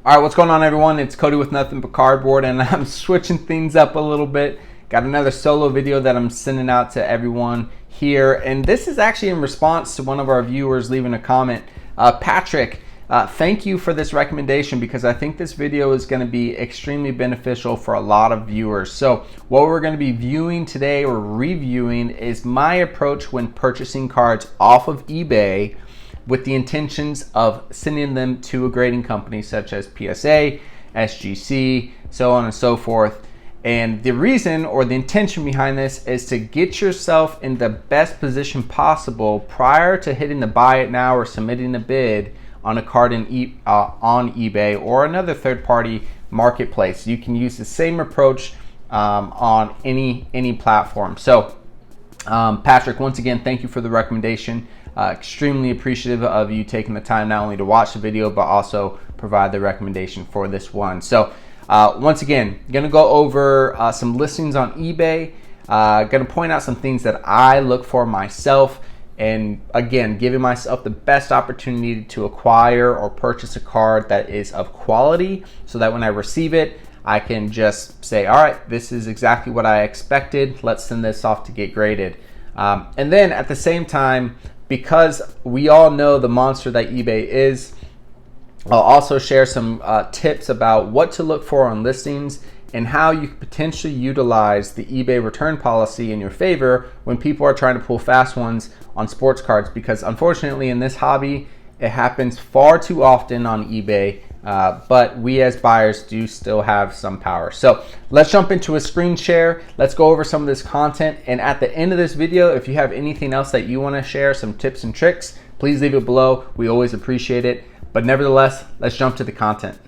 All right, what's going on, everyone? It's Cody with Nothing But Cardboard, and I'm switching things up a little bit. Got another solo video that I'm sending out to everyone here, and this is actually in response to one of our viewers leaving a comment. Patrick, thank you for this recommendation because I think this video is going to be extremely beneficial for a lot of viewers. So what we're going to be viewing today or reviewing is my approach when purchasing cards off of eBay with the intentions of sending them to a grading company such as PSA, SGC, so on and so forth. And the reason or the intention behind this is to get yourself in the best position possible prior to hitting the buy it now or submitting a bid on a card on eBay or another third-party marketplace. You can use the same approach on any platform. So Patrick, once again, thank you for the recommendation. Extremely appreciative of you taking the time not only to watch the video but also provide the recommendation for this one. So once again, gonna go over some listings on eBay, gonna point out some things that I look for myself, and again, giving myself the best opportunity to acquire or purchase a card that is of quality so that when I receive it, I can just say, all right, this is exactly what I expected. Let's send this off to get graded. And then at the same time, because we all know the monster that eBay is, I'll also share some tips about what to look for on listings and how you could potentially utilize the eBay return policy in your favor when people are trying to pull fast ones on sports cards, because unfortunately in this hobby, it happens far too often on eBay, but we as buyers do still have some power. So let's jump into a screen share. Let's go over some of this content. And at the end of this video, if you have anything else that you want to share, some tips and tricks, please leave it below. We always appreciate it. But nevertheless, let's jump to the content.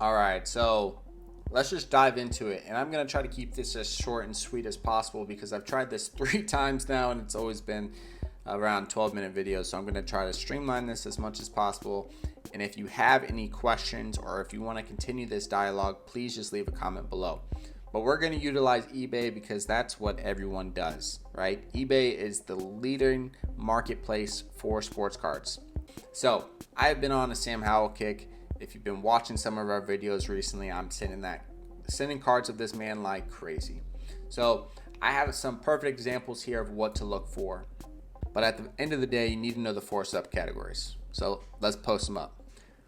All right, so let's just dive into it. And I'm going to try to keep this as short and sweet as possible because I've tried this 3 times now and it's always been around 12-minute videos. So I'm going to try to streamline this as much as possible. And if you have any questions or if you want to continue this dialogue, please just leave a comment below. But we're going to utilize eBay because that's what everyone does, right? eBay is the leading marketplace for sports cards. So I've been on a Sam Howell kick. If you've been watching some of our videos recently, I'm sending cards of this man like crazy. So I have some perfect examples here of what to look for. But at the end of the day, you need to know the 4 subcategories. So let's post them up.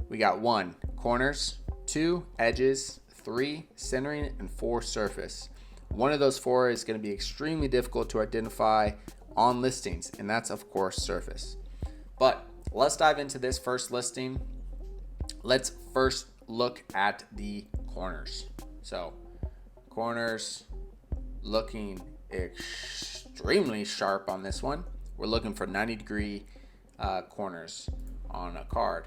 We got 1, corners, 2, edges, 3, centering, and 4, surface. One of those 4 is going to be extremely difficult to identify on listings, and that's of course surface. But let's dive into this first listing. Let's first look at the corners. So corners looking extremely sharp on this one. We're looking for 90-degree corners on a card.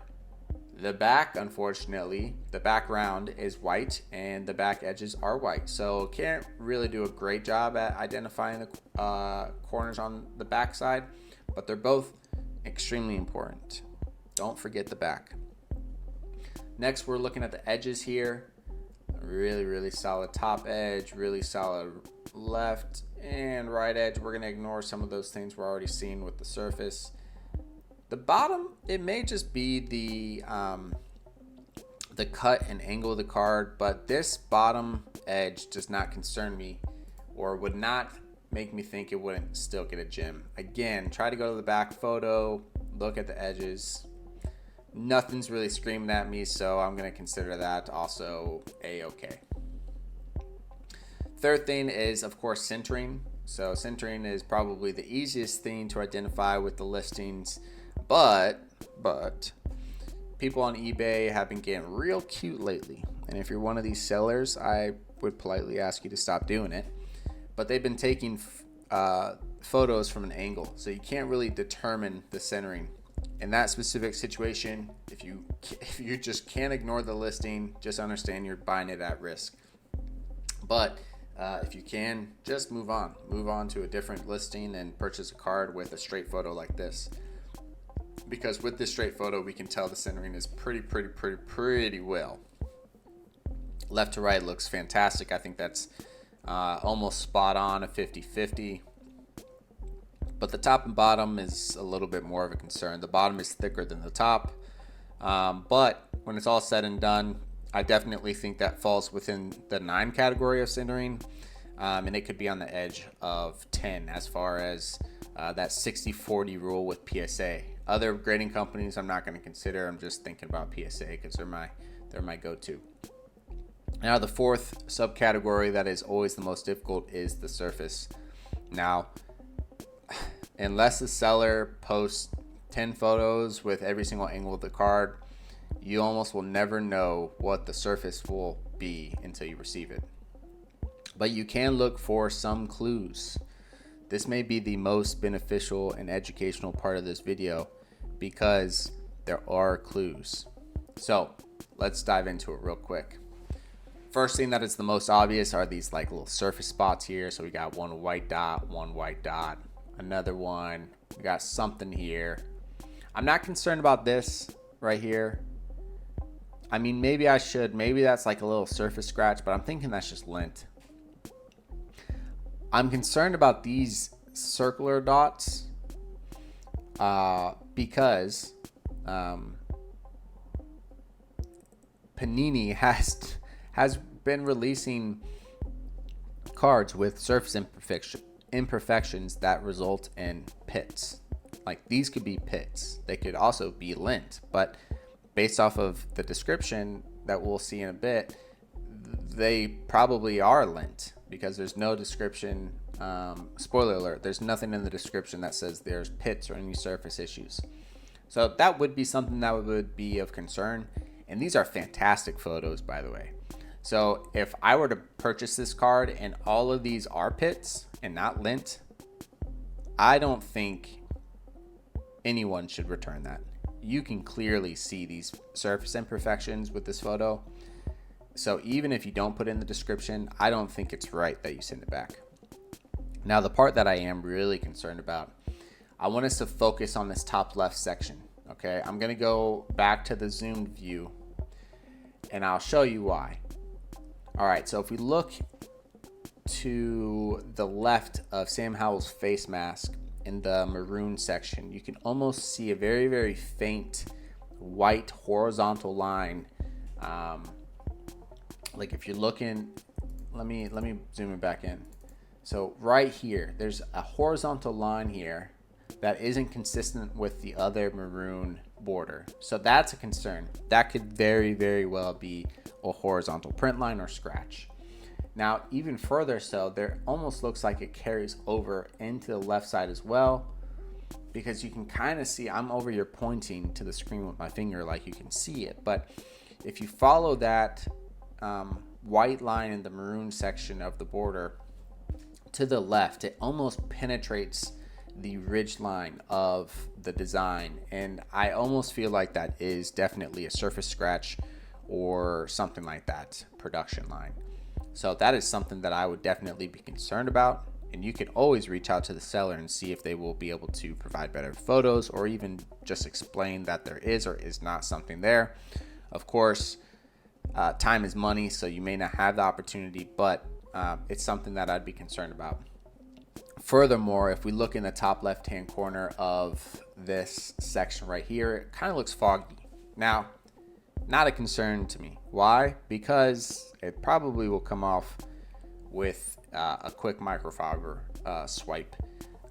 The back, unfortunately, the background is white and the back edges are white. So can't really do a great job at identifying the corners on the back side, but they're both extremely important. Don't forget the back. Next, we're looking at the edges here. Really solid top edge, really solid left and right edge. We're gonna ignore some of those things we're already seeing with the surface. The bottom, it may just be the cut and angle of the card, but this bottom edge does not concern me or would not make me think it wouldn't still get a gem. Again, try to go to the back photo, look at the edges. Nothing's really screaming at me, so I'm going to consider that also a-okay. Third thing is, of course, centering. So centering is probably the easiest thing to identify with the listings, but people on eBay have been getting real cute lately. And if you're one of these sellers, I would politely ask you to stop doing it. But they've been taking photos from an angle, so you can't really determine the centering. In that specific situation, if you just can't ignore the listing, just understand you're buying it at risk. But if you can, just move on to a different listing and purchase a card with a straight photo like this. Because with this straight photo, we can tell the centering is pretty well. Left to right looks fantastic. I think that's almost spot on a 50-50. But the top and bottom is a little bit more of a concern. The bottom is thicker than the top. But when it's all said and done, I definitely think that falls within the 9 category of sintering. And it could be on the edge of 10 as far as that 60-40 rule with PSA. Other grading companies I'm not going to consider. I'm just thinking about PSA because they're my go-to. Now the fourth subcategory that is always the most difficult is the surface. Now, unless the seller posts 10 photos with every single angle of the card, you almost will never know what the surface will be until you receive it. But you can look for some clues. This may be the most beneficial and educational part of this video because there are clues. So let's dive into it real quick. First thing that is the most obvious are these like little surface spots here. So we got one white dot, another one. We got something here. I'm not concerned about this right here. I mean, maybe I should. Maybe that's like a little surface scratch, but I'm thinking that's just lint. I'm concerned about these circular dots because Panini has been releasing cards with surface imperfections that result in pits. Like these could be pits. They could also be lint, but based off of the description that we'll see in a bit, they probably are lint because there's no description. Spoiler alert, there's nothing in the description that says there's pits or any surface issues. So that would be something that would be of concern. And these are fantastic photos, by the way. So if I were to purchase this card and all of these are pits and not lint, I don't think anyone should return that. You can clearly see these surface imperfections with this photo. So even if you don't put in the description, I don't think it's right that you send it back. Now, the part that I am really concerned about, I want us to focus on this top left section. Okay, I'm going to go back to the zoomed view and I'll show you why. All right, so if we look to the left of Sam Howell's face mask in the maroon section, you can almost see a very, very faint white horizontal line. Like if you're looking, let me zoom it back in. So right here, there's a horizontal line here that isn't consistent with the other maroon border. So that's a concern. That could very, very well be a horizontal print line or scratch. Now, even further so, there almost looks like it carries over into the left side as well, because you can kind of see, I'm over here pointing to the screen with my finger like you can see it. But if you follow that white line in the maroon section of the border to the left, it almost penetrates the ridge line of the design, and I almost feel like that is definitely a surface scratch or something like that, production line. So that is something that I would definitely be concerned about, and you can always reach out to the seller and see if they will be able to provide better photos or even just explain that there is or is not something there. Of course, time is money, so you may not have the opportunity, but it's something that I'd be concerned about. Furthermore, if we look in the top left-hand corner of this section right here, it kind of looks foggy. Now, not a concern to me. Why? Because it probably will come off with a quick microfiber swipe.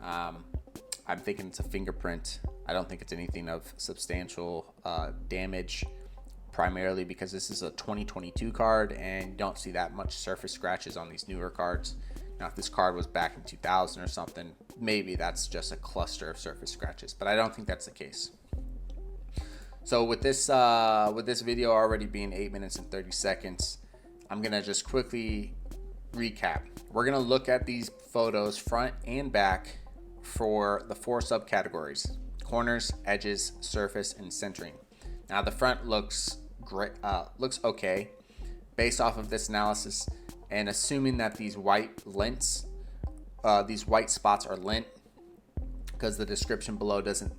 I'm thinking it's a fingerprint. I don't think it's anything of substantial damage, primarily because this is a 2022 card and you don't see that much surface scratches on these newer cards. Now, if this card was back in 2000 or something, maybe that's just a cluster of surface scratches, but I don't think that's the case. So with this video already being 8 minutes and 30 seconds, I'm gonna just quickly recap. We're gonna look at these photos front and back for the 4 subcategories: corners, edges, surface, and centering. Now the front looks great, looks okay based off of this analysis. And assuming that these white lints, these white spots are lint, because the description below doesn't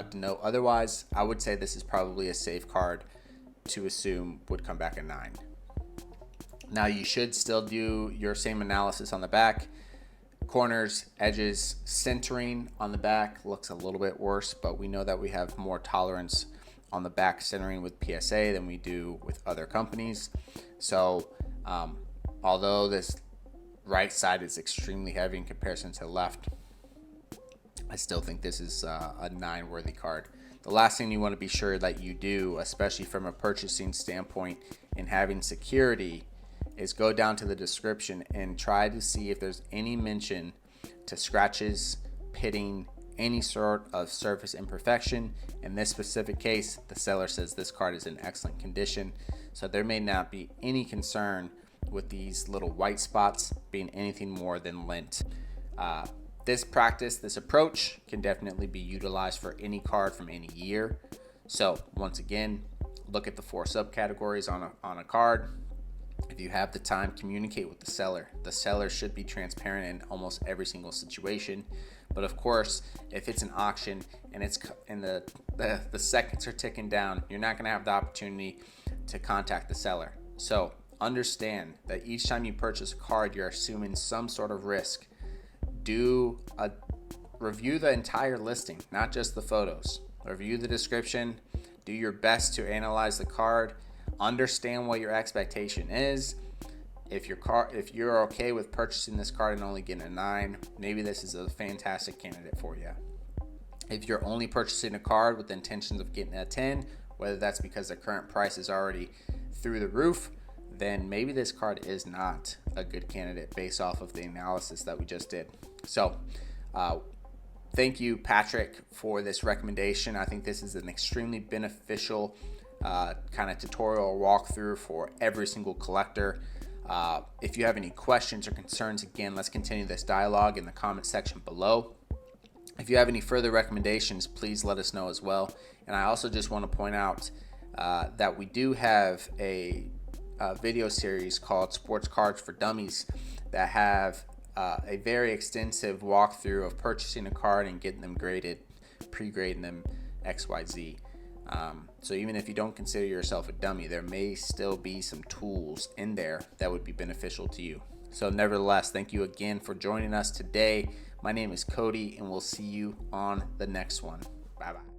denote otherwise, I would say this is probably a safe card to assume would come back a 9. Now you should still do your same analysis on the back. Corners, edges, centering on the back looks a little bit worse, but we know that we have more tolerance on the back centering with PSA than we do with other companies. So although this right side is extremely heavy in comparison to the left, I still think this is a 9 worthy card. The last thing you want to be sure that you do, especially from a purchasing standpoint and having security, is go down to the description and try to see if there's any mention to scratches, pitting, any sort of surface imperfection. In this specific case, the seller says this card is in excellent condition, so there may not be any concern with these little white spots being anything more than lint. This practice, this approach can definitely be utilized for any card from any year. So once again, look at the 4 subcategories on a card. If you have the time, communicate with the seller. The seller should be transparent in almost every single situation. But of course, if it's an auction and the seconds are ticking down, you're not going to have the opportunity to contact the seller. So understand that each time you purchase a card, you're assuming some sort of risk. Review the entire listing, not just the photos. Review the description. Do your best to analyze the card. Understand what your expectation is. If you're okay with purchasing this card and only getting a 9, maybe this is a fantastic candidate for you. If you're only purchasing a card with the intentions of getting a 10, whether that's because the current price is already through the roof, then maybe this card is not a good candidate based off of the analysis that we just did. So thank you, Patrick, for this recommendation. I think this is an extremely beneficial kind of tutorial or walkthrough for every single collector. If you have any questions or concerns, again, let's continue this dialogue in the comment section below. If you have any further recommendations, please let us know as well. And I also just want to point out that we do have a video series called Sports Cards for Dummies that have a very extensive walkthrough of purchasing a card and getting them graded, pre-grading them XYZ. So even if you don't consider yourself a dummy, there may still be some tools in there that would be beneficial to you. So nevertheless, thank you again for joining us today. My name is Cody, and we'll see you on the next one. Bye-bye.